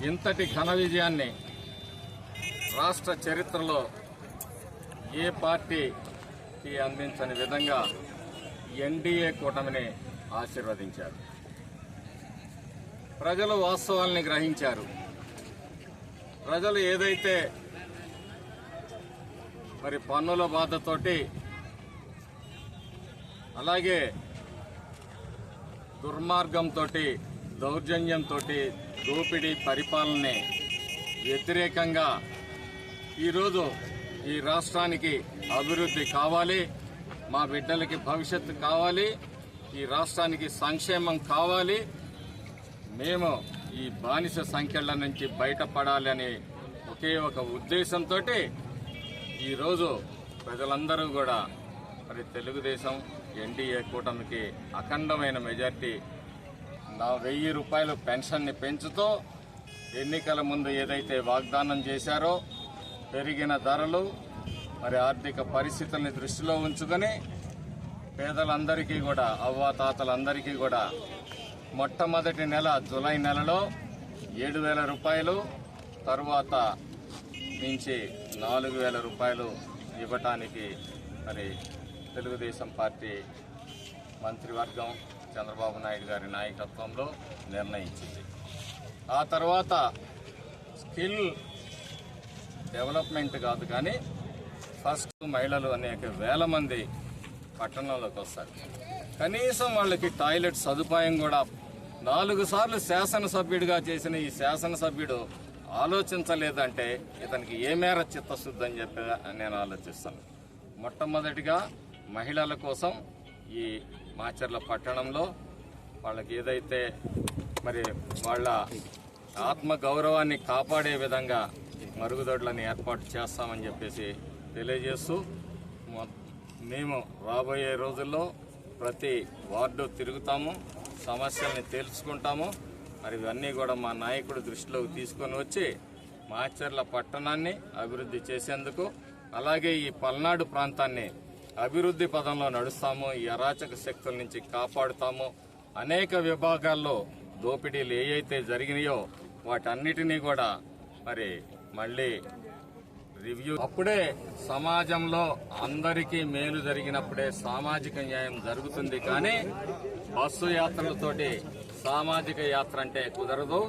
ఇంతటి ఘన విజయాన్ని రాష్ట్ర చరిత్రలో ఏ పార్టీకి అందించని విధంగా ఎన్డీఏ కూటమిని ఆశీర్వదించారు. ప్రజలు వాస్తవాల్ని గ్రహించారు. ప్రజలు ఏదైతే మరి పన్నుల బాధతోటి అలాగే దుర్మార్గంతో దౌర్జన్యంతో దోపిడీ పరిపాలనని వ్యతిరేకంగా ఈరోజు ఈ రాష్ట్రానికి అభివృద్ధి కావాలి, మా బిడ్డలకి భవిష్యత్తు కావాలి, ఈ రాష్ట్రానికి సంక్షేమం కావాలి, మేము ఈ బానిస సంఖ్యల నుంచి బయటపడాలి అనే ఒకే ఒక ఉద్దేశంతో ఈరోజు ప్రజలందరూ కూడా మరి తెలుగుదేశం ఎన్డీఏ కూటమికి అఖండమైన మెజార్టీ 1000 రూపాయలు పెన్షన్ని పెంచుతూ ఎన్నికల ముందు ఏదైతే వాగ్దానం చేశారో పెరిగిన ధరలు మరి ఆర్థిక పరిస్థితుల్ని దృష్టిలో ఉంచుకొని పేదలందరికీ కూడా అవ్వాతాతలందరికీ కూడా మొట్టమొదటి నెల జూలై నెలలో 7,000 రూపాయలు తరువాత నుంచి 4,000 రూపాయలు ఇవ్వటానికి మరి తెలుగుదేశం పార్టీ మంత్రివర్గం చంద్రబాబు నాయుడు గారి నాయకత్వంలో నిర్ణయించింది. ఆ తర్వాత స్కిల్ డెవలప్మెంట్ కాదు కానీ ఫస్ట్ మహిళలు అనేక వేల మంది పట్టణంలోకి వస్తారు. కనీసం వాళ్ళకి టాయిలెట్ సదుపాయం కూడా 4 సార్లు శాసనసభ్యుడిగా చేసిన ఈ శాసనసభ్యుడు ఆలోచించలేదంటే ఇతనికి ఏ మేర చిత్తశుద్ధి అని చెప్పి నేను ఆలోచిస్తాను. మొట్టమొదటిగా మహిళల కోసం ఈ మాచర్ల పట్టణంలో వాళ్ళకి ఏదైతే మరి వాళ్ళ ఆత్మ గౌరవాన్ని కాపాడే విధంగా మరుగుదొడ్లను ఏర్పాటు చేస్తామని చెప్పేసి తెలియజేస్తూ మేము రాబోయే రోజుల్లో ప్రతి వార్డు తిరుగుతాము, సమస్యల్ని తెలుసుకుంటాము. మరి ఇవన్నీ కూడా మా నాయకుడు దృష్టిలోకి తీసుకొని వచ్చి మాచర్ల పట్టణాన్ని అభివృద్ధి చేసేందుకు అలాగే ఈ పల్నాడు ప్రాంతాన్ని అభివృద్ధి పదంలో నడుస్తాము, ఈ అరాచక శక్తుల నుంచి కాపాడుతాము. అనేక విభాగాల్లో దోపిడీలు ఏవైతే జరిగినాయో వాటన్నిటినీ కూడా మరి మళ్ళీ రివ్యూ అప్పుడే సమాజంలో అందరికీ మేలు జరిగినప్పుడే సామాజిక న్యాయం జరుగుతుంది. కానీ బస్సు యాత్రలతోటి సామాజిక యాత్ర అంటే కుదరదు.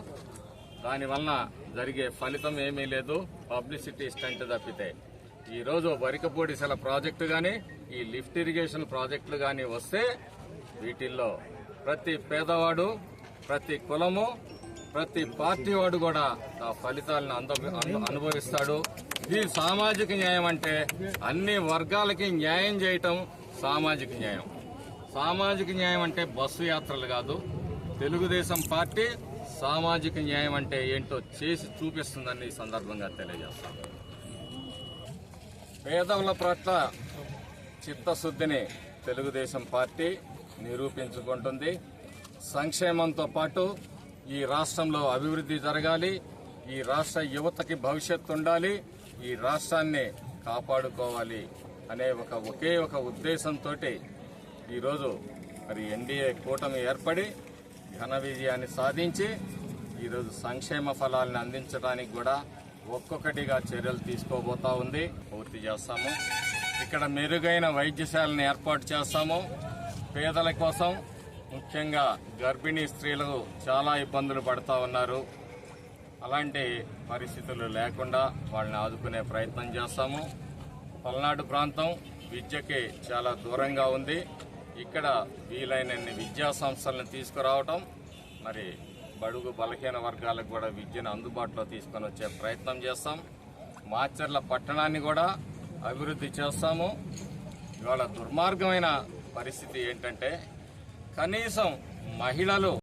దానివల్ల జరిగే ఫలితం ఏమీ లేదు, పబ్లిసిటీ స్టంట్ తప్పితే. ఈరోజు వరికపూడిసెల ప్రాజెక్టు కానీ ఈ లిఫ్ట్ ఇరిగేషన్ ప్రాజెక్టులు కానీ వస్తే వీటిల్లో ప్రతి పేదవాడు, ప్రతి కులము, ప్రతి పార్టీ వాడు కూడా ఆ ఫలితాలను అనుభవిస్తాడు. ఇది సామాజిక న్యాయం అంటే అన్ని వర్గాలకి న్యాయం చేయటం సామాజిక న్యాయం. సామాజిక న్యాయం అంటే బస్సు యాత్రలు కాదు. తెలుగుదేశం పార్టీ సామాజిక న్యాయం అంటే ఏంటో చేసి చూపిస్తుందని ఈ సందర్భంగా తెలియజేస్తాం. పేదల పట్ల చిత్తశుద్ధిని తెలుగుదేశం పార్టీ నిరూపించుకుంటుంది. సంక్షేమంతో పాటు ఈ రాష్ట్రంలో అభివృద్ధి జరగాలి, ఈ రాష్ట్ర యువతకి భవిష్యత్తు ఉండాలి, ఈ రాష్ట్రాన్ని కాపాడుకోవాలి అనే ఒకే ఒక ఉద్దేశంతో ఈరోజు మరి ఎన్డీఏ కూటమి ఏర్పడి ఘన విజయాన్ని సాధించి ఈరోజు సంక్షేమ ఫలాలను అందించడానికి కూడా ఒక్కొక్కటిగా చర్యలు తీసుకోబోతా ఉంది. పూర్తి చేస్తాము. ఇక్కడ మెరుగైన వైద్యశాలను ఏర్పాటు చేస్తాము. పేదల కోసం ముఖ్యంగా గర్భిణీ స్త్రీలు చాలా ఇబ్బందులు పడుతూ ఉన్నారు. అలాంటి పరిస్థితులు లేకుండా వాళ్ళని ఆదుకునే ప్రయత్నం చేస్తాము. పల్నాడు ప్రాంతం విద్యకి చాలా దూరంగా ఉంది. ఇక్కడ వీలైనన్ని విద్యా సంస్థలను తీసుకురావటం, మరి బడుగు బలహీన వర్గాలకు కూడా విద్యను అందుబాటులో తీసుకొని వచ్చే ప్రయత్నం చేస్తాం. మాచర్ల పట్టణాన్ని కూడా అభివృద్ధి చేస్తాము. ఇవాళ దుర్మార్గమైన పరిస్థితి ఏంటంటే కనీసం మహిళలు